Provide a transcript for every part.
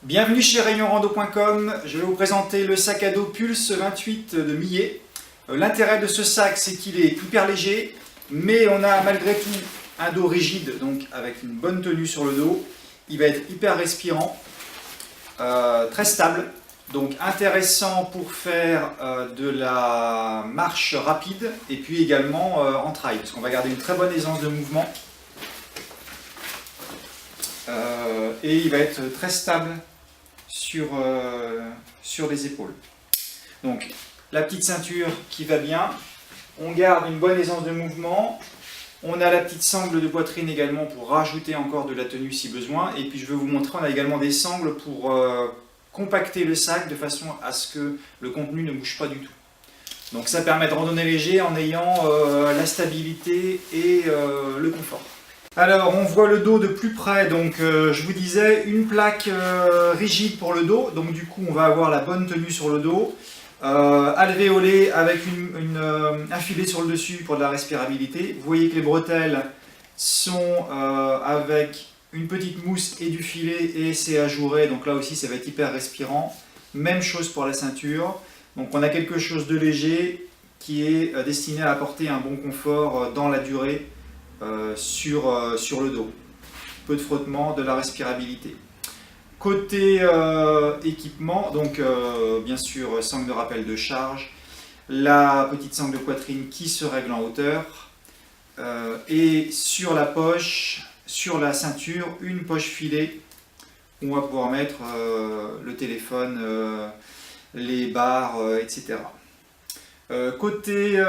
Bienvenue chez rayonrando.com, je vais vous présenter le sac à dos Pulse 28 de Millet. L'intérêt de ce sac, c'est qu'il est hyper léger, mais on a malgré tout un dos rigide, donc avec une bonne tenue sur le dos. Il va être hyper respirant, très stable, donc intéressant pour faire de la marche rapide et puis également en trail, parce qu'on va garder une très bonne aisance de mouvement. Et il va être très stable sur les épaules. Donc la petite ceinture qui va bien, on garde une bonne aisance de mouvement, on a la petite sangle de poitrine également pour rajouter encore de la tenue si besoin, et puis je vais vous montrer, on a également des sangles pour compacter le sac de façon à ce que le contenu ne bouge pas du tout. Donc ça permet de randonner léger en ayant la stabilité et le confort. Alors on voit le dos de plus près, donc je vous disais une plaque rigide pour le dos, donc du coup on va avoir la bonne tenue sur le dos, alvéolé avec un filet sur le dessus pour de la respirabilité. Vous voyez que les bretelles sont avec une petite mousse et du filet et c'est ajouré, donc là aussi ça va être hyper respirant. Même chose pour la ceinture, donc on a quelque chose de léger qui est destiné à apporter un bon confort dans la durée. Sur le dos. Peu de frottement, de la respirabilité. Côté équipement, donc bien sûr sangle de rappel de charge, la petite sangle de poitrine qui se règle en hauteur, et sur la poche, sur la ceinture, une poche filet où on va pouvoir mettre le téléphone, les barres, etc. Côté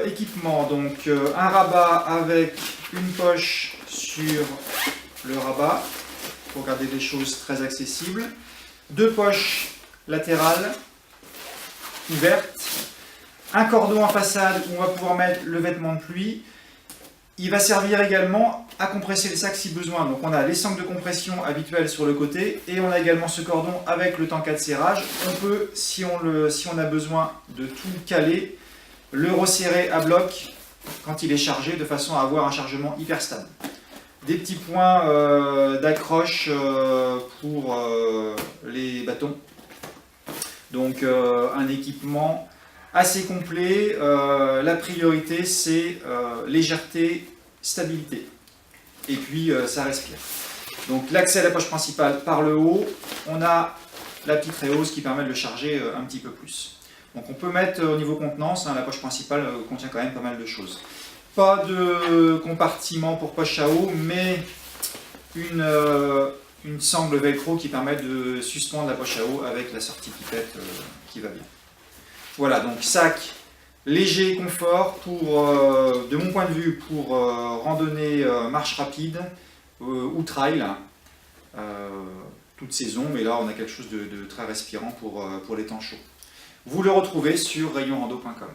équipement, donc un rabat avec une poche sur le rabat pour garder des choses très accessibles, deux poches latérales ouvertes, un cordon en façade où on va pouvoir mettre le vêtement de pluie. Il va servir également à compresser le sac si besoin. Donc on a les sangles de compression habituelles sur le côté et on a également ce cordon avec le tanka de serrage. On peut, si on a besoin de tout caler, le resserrer à bloc quand il est chargé de façon à avoir un chargement hyper stable. Des petits points d'accroche pour les bâtons. Donc un équipement assez complet. La priorité c'est légèreté, stabilité. Et puis ça respire. Donc l'accès à la poche principale par le haut, on a la petite réhausse qui permet de le charger un petit peu plus. Donc on peut mettre au niveau contenance, la poche principale contient quand même pas mal de choses. Pas de compartiment pour poche à eau, mais une sangle velcro qui permet de suspendre la poche à eau avec la sortie pipette qui va bien. Voilà, donc sac léger, confort, de mon point de vue, pour randonnée, marche rapide ou trail, toute saison, mais là on a quelque chose de très respirant pour les temps chauds. Vous le retrouvez sur rayonrando.com.